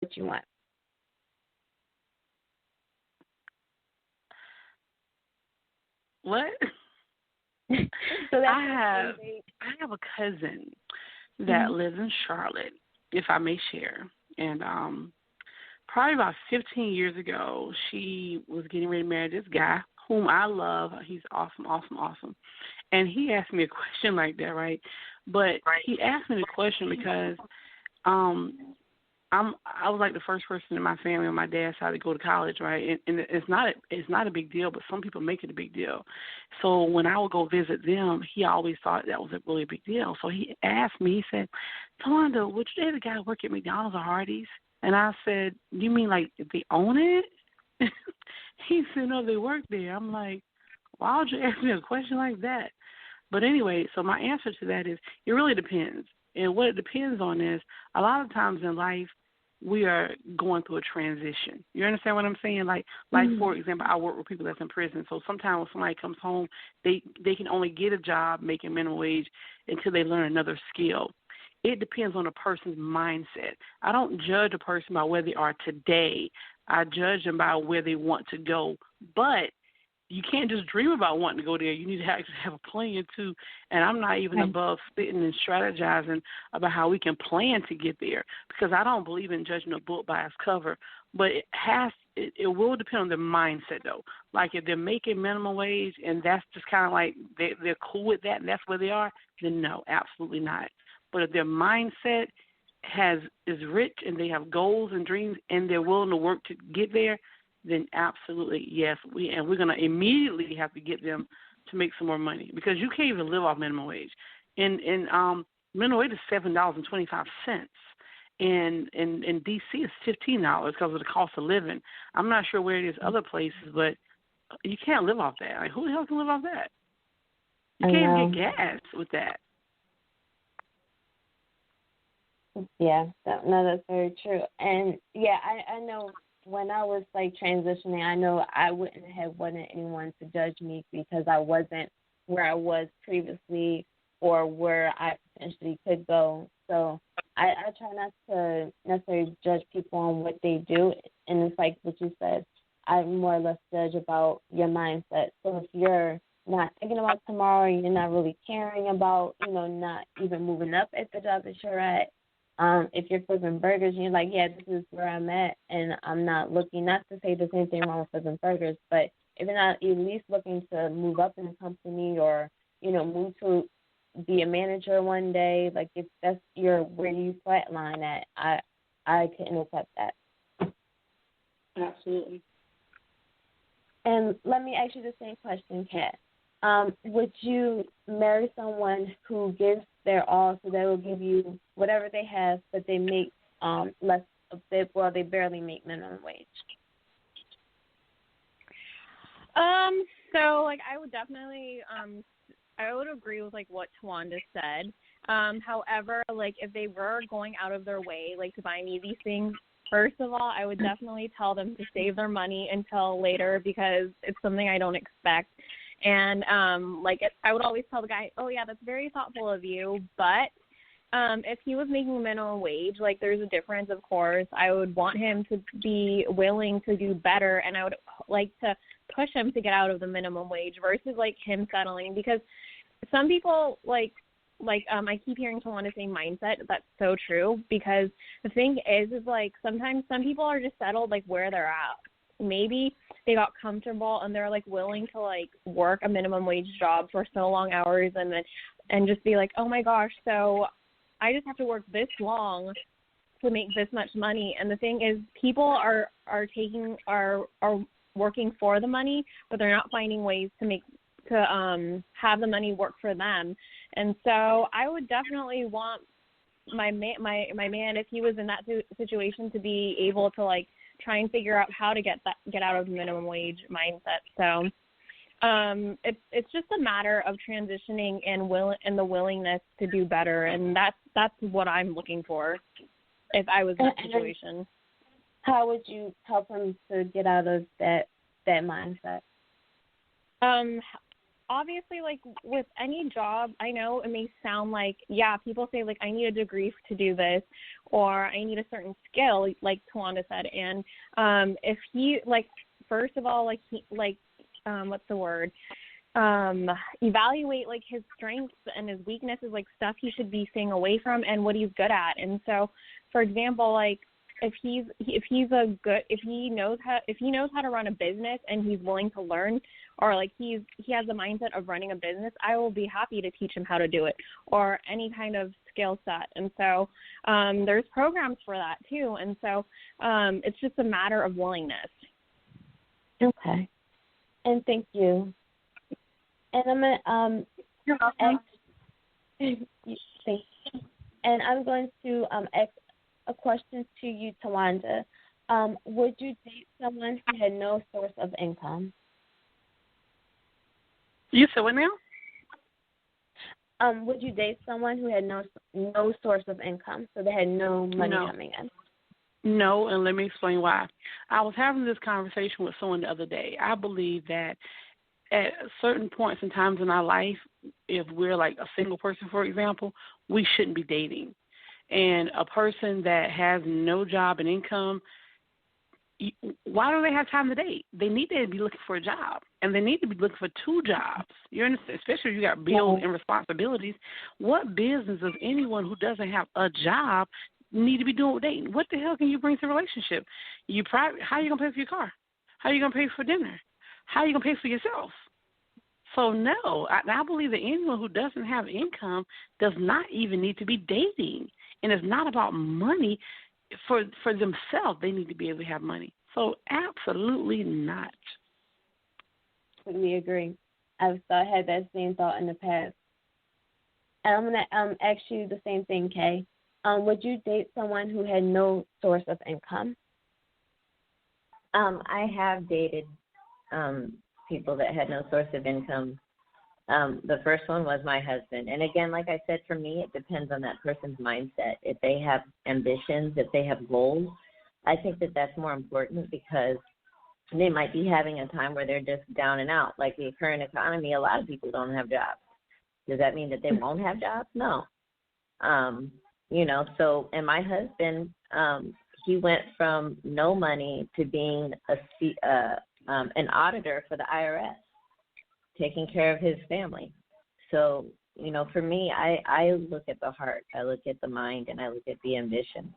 what you want. What? So that's I what I'm have saying. I have a cousin that Mhm. lives in Charlotte, if I may share. And probably about 15 years ago, she was getting ready to marry this guy whom I love. He's awesome, awesome, awesome. And he asked me a question like that, right? But he asked me the question because um I was like the first person in my family on my dad's side to go to college, right? And it's not a big deal, but some people make it a big deal. So when I would go visit them, he always thought that was a really big deal. So he asked me, he said, "Tawanda, would you date a guy who work at McDonald's or Hardee's?" And I said, "You mean like if they own it?" He said, "No, they work there." I'm like, "Why would you ask me a question like that?" But anyway, so my answer to that is it really depends. And what it depends on is a lot of times in life we are going through a transition. You understand what I'm saying? Like for Mhm. example, I work with people that's in prison. So sometimes when somebody comes home, they can only get a job making minimum wage until they learn another skill. It depends on a person's mindset. I don't judge a person by where they are today. I judge them by where they want to go. But you can't just dream about wanting to go there. You need to actually have a plan too. And I'm not even Right. above sitting and strategizing about how we can plan to get there because I don't believe in judging a book by its cover. But it will depend on their mindset though. Like if they're making minimum wage and that's just kind of like they're cool with that and that's where they are, then no, absolutely not. But if their mindset is rich and they have goals and dreams and they're willing to work to get there, then absolutely yes. We're gonna immediately have to get them to make some more money because you can't even live off minimum wage. In minimum wage is $7.25. In DC it's $15 because of the cost of living. I'm not sure where it is other places, but you can't live off that. Like who the hell can live off that? You I can't even know. get gas with that. Yeah, no, that's very true. And yeah, I know when I was like transitioning, I know I wouldn't have wanted anyone to judge me because I wasn't where I was previously or where I potentially could go. So I try not to necessarily judge people on what they do. And it's like what you said, I more or less judge about your mindset. So if you're not thinking about tomorrow, you're not really caring about, not even moving up at the job that you're at, if you're flipping burgers and you're like, yeah, this is where I'm at, and I'm not looking, not to say there's anything wrong with flipping burgers, but if you're not at least looking to move up in the company or, move to be a manager one day, like if that's your where you flatline at, I couldn't accept that. Absolutely. And let me ask you the same question, Kat. Would you marry someone who gives their all, so they will give you whatever they have, but they make less of it, well, they barely make minimum wage? So like I would definitely I would agree with like what Tawanda said. However, like if they were going out of their way like to buy me these things, first of all, I would definitely tell them to save their money until later because it's something I don't expect. And I would always tell the guy, "Oh yeah, that's very thoughtful of you, but if he was making minimum wage, like there's a difference, of course. I would want him to be willing to do better, and I would like to push him to get out of the minimum wage versus like him settling because some people I keep hearing someone to say mindset. That's so true because the thing is like sometimes some people are just settled like where they're at. Maybe they got comfortable and they're like willing to like work a minimum wage job for so long hours and just be like, oh my gosh, so I just have to work this long to make this much money. And the thing is, people are working for the money, but they're not finding ways to have the money work for them. And so I would definitely want my man, if he was in that situation, to be able to like try and figure out how to get out of the minimum wage mindset. So it's just a matter of transitioning and the willingness to do better, and that's what I'm looking for if I was in that situation. How would you help him to get out of that mindset? obviously, like, with any job, I know it may sound like, yeah, people say, like, I need a degree to do this, or I need a certain skill, like Tawanda said. And if he, like, first of all, like, what's the word? Evaluate, like, his strengths and his weaknesses, like, stuff he should be staying away from and what he's good at. And so, for example, like, if he knows how to run a business and he's willing to learn, or like he has the mindset of running a business, I will be happy to teach him how to do it, or any kind of skill set. And so there's programs for that too. And so it's just a matter of willingness. Okay. And thank you. And I'm gonna You're welcome. thank you. And I'm going to ask a question to you, Tawanda. Would you date someone who had no source of income? You said what now? Would you date someone who had no source of income, so they had no money coming in? No, and let me explain why. I was having this conversation with someone the other day. I believe that at certain points and times in our life, if we're like a single person, for example, we shouldn't be dating. And a person that has no job and income, why do they have time to date? They need to be looking for a job, and they need to be looking for two jobs. You understand? Especially if you got bills and responsibilities. What business does anyone who doesn't have a job need to be doing with dating? What the hell can you bring to a relationship? How are you gonna pay for your car? How are you gonna pay for dinner? How are you gonna pay for yourself? So no, I believe that anyone who doesn't have income does not even need to be dating. And it's not about money. For themselves, they need to be able to have money. So absolutely not. Completely agree. I've had that same thought in the past. And I'm going to ask you the same thing, Kay. Would you date someone who had no source of income? I have dated people that had no source of income. The first one was my husband. And again, like I said, for me, it depends on that person's mindset. If they have ambitions, if they have goals, I think that that's more important, because they might be having a time where they're just down and out. Like the current economy, a lot of people don't have jobs. Does that mean that they won't have jobs? No. So, and my husband, he went from no money to being an auditor for the IRS, taking care of his family. So, for me, I look at the heart, I look at the mind, and I look at the ambition.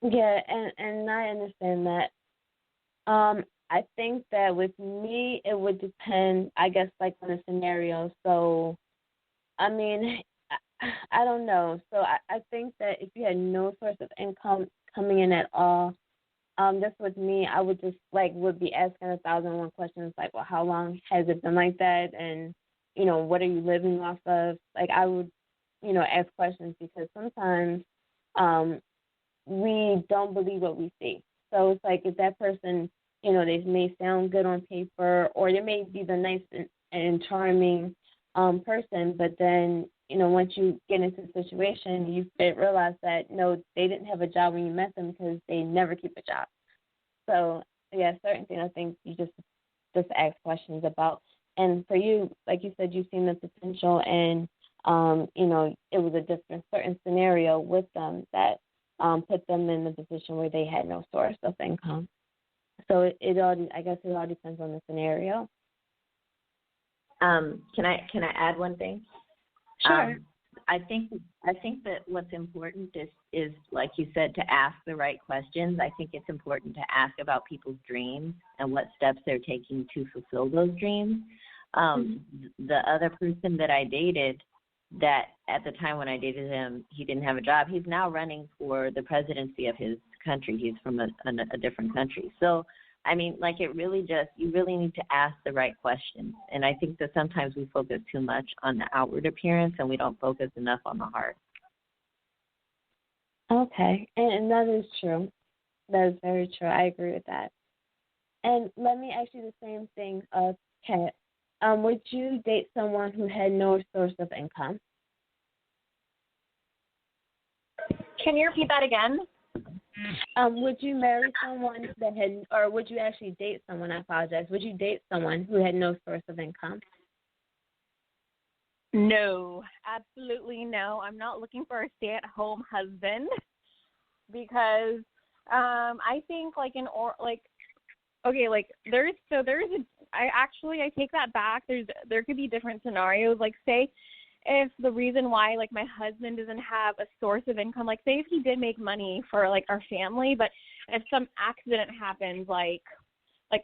Yeah, and I understand that. I think that with me, it would depend, I guess, like on the scenario. So, I mean, I don't know. So I think that if you had no source of income coming in at all, just with me, I would just would be asking 1,001 questions, like, well, how long has it been like that? And, what are you living off of? Like, I would, ask questions, because sometimes we don't believe what we see. So it's like, if that person, they may sound good on paper, or they may be the nice and charming person, but then, once you get into the situation, you realize that, no, they didn't have a job when you met them, because they never keep a job. So, yeah, certain things I think you just ask questions about. And for you, like you said, you've seen the potential, and, it was a certain scenario with them that put them in the position where they had no source of income. So I guess it all depends on the scenario. Can I add one thing? Sure. I think that what's important is, like you said, to ask the right questions. I think it's important to ask about people's dreams and what steps they're taking to fulfill those dreams. The other person that I dated, that at the time when I dated him, he didn't have a job. He's now running for the presidency of his country. He's from a different country. So, I mean, you really need to ask the right questions. And I think that sometimes we focus too much on the outward appearance, and we don't focus enough on the heart. Okay, and that is true. That is very true. I agree with that. And let me ask you the same thing, Kat. Would you date someone who had no source of income? Can you repeat that again? Would you marry someone that had, or would you actually date someone? I apologize. Would you date someone who had no source of income? No, absolutely no. I'm not looking for a stay-at-home husband because I think like I take that back. There could be different scenarios. Like say if the reason why like my husband doesn't have a source of income, like say if he did make money for like our family, but if some accident happens, like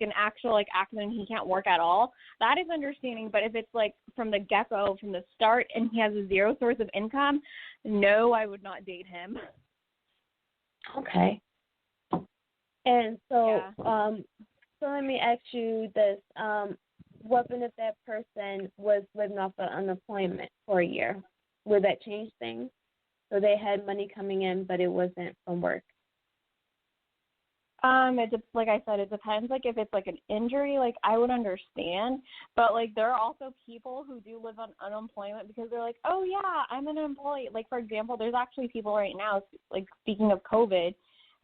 an actual like accident, he can't work at all, that is understanding. But if it's like from the get-go, from the start, and he has a zero source of income, no, I would not date him. Okay. And so, Yeah. so let me ask you this: what if that person was living off of unemployment for a year? Would that change things? So they had money coming in, but it wasn't from work. Like I said, it depends. Like if it's like an injury, like I would understand. But like there are also people who do live on unemployment because they're like, oh yeah, I'm an employee. Like for example, there's actually people right now, like speaking of COVID,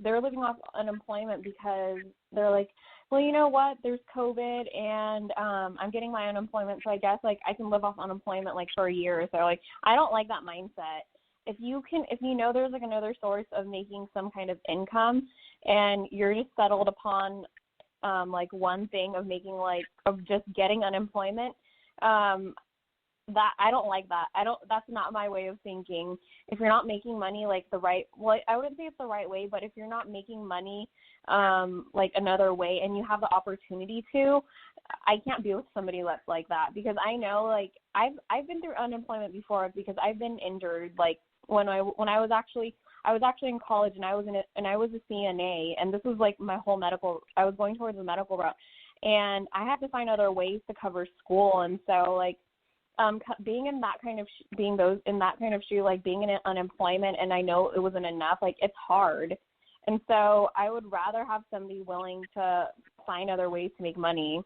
they're living off unemployment because they're like, well, you know what? There's COVID and I'm getting my unemployment, so I guess like I can live off unemployment like for a year or so. Like I don't like that mindset. If you know there's like another source of making some kind of income and you're just settled upon like one thing of making like of just getting unemployment, that I don't like that. That's not my way of thinking. If you're not making money like I wouldn't say it's the right way, but if you're not making money like another way and you have the opportunity to, I can't be with somebody that's like that because I know like I've been through unemployment before because I've been injured. Like when I was actually in college and I was a CNA, and this was like my whole I was going towards the medical route, and I had to find other ways to cover school. And so like being in that kind of shoe, like being in unemployment, and I know it wasn't enough, like it's hard. And so I would rather have somebody willing to find other ways to make money.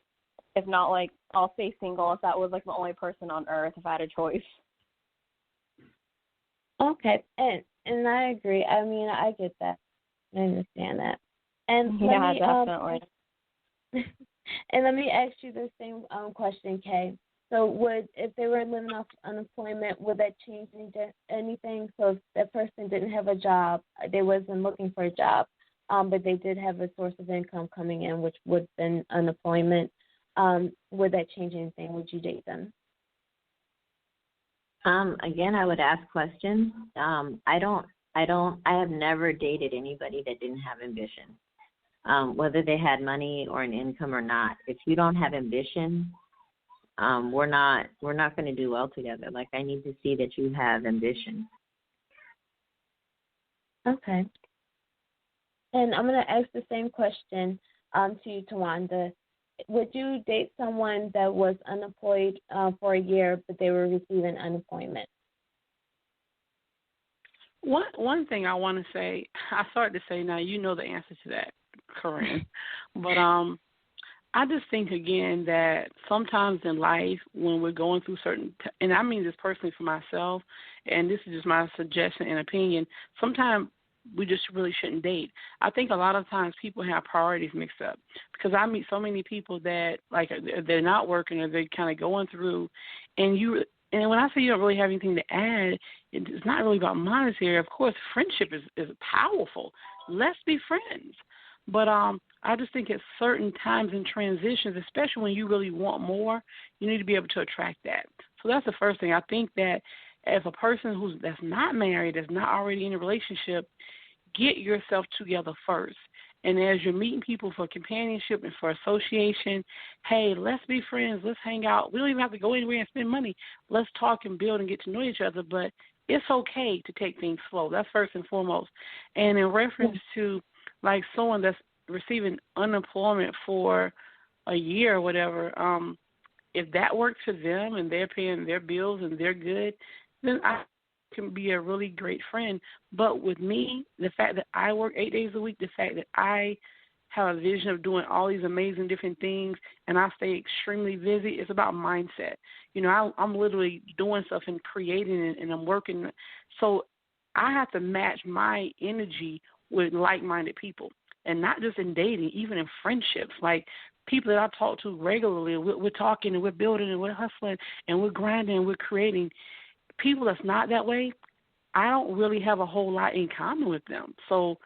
If not, like I'll stay single if that was like the only person on earth if I had a choice. Okay, and I agree. I mean, I get that. I understand that. And yeah, definitely. And let me ask you the same question, Kay. So if they were living off unemployment, would that change anything? So if that person didn't have a job, they wasn't looking for a job, but they did have a source of income coming in, which would have been unemployment, would that change anything? Would you date them? Again, I would ask questions. I have never dated anybody that didn't have ambition, whether they had money or an income or not. If you don't have ambition, we're not going to do well together. Like I need to see that you have ambition. Okay. And I'm going to ask the same question to you, Tawanda. Would you date someone that was unemployed for a year, but they were receiving unemployment? One thing I want to say, I started to say now, you know the answer to that, Corinne. But I just think, again, that sometimes in life when we're going through and I mean this personally for myself, and this is just my suggestion and opinion, sometimes we just really shouldn't date. I think a lot of times people have priorities mixed up because I meet so many people that, like, they're not working or they're kind of going through, and when I say you don't really have anything to add, it's not really about monetary. Of course, friendship is powerful. Let's be friends. But I just think at certain times in transitions, especially when you really want more, you need to be able to attract that. So that's the first thing. I think that if a person that's not married, that's not already in a relationship, get yourself together first. And as you're meeting people for companionship and for association, hey, let's be friends. Let's hang out. We don't even have to go anywhere and spend money. Let's talk and build and get to know each other. But it's okay to take things slow. That's first and foremost. And in reference to, like, someone that's receiving unemployment for a year or whatever, if that works for them and they're paying their bills and they're good, then I can be a really great friend. But with me, the fact that I work 8 days a week, the fact that I have a vision of doing all these amazing different things and I stay extremely busy, it's about mindset. You know, I'm literally doing stuff and creating and I'm working. So I have to match my energy with like-minded people, and not just in dating, even in friendships. Like people that I talk to regularly, we're talking and we're building and we're hustling and we're grinding and we're creating. People that's not that way, I don't really have a whole lot in common with them. So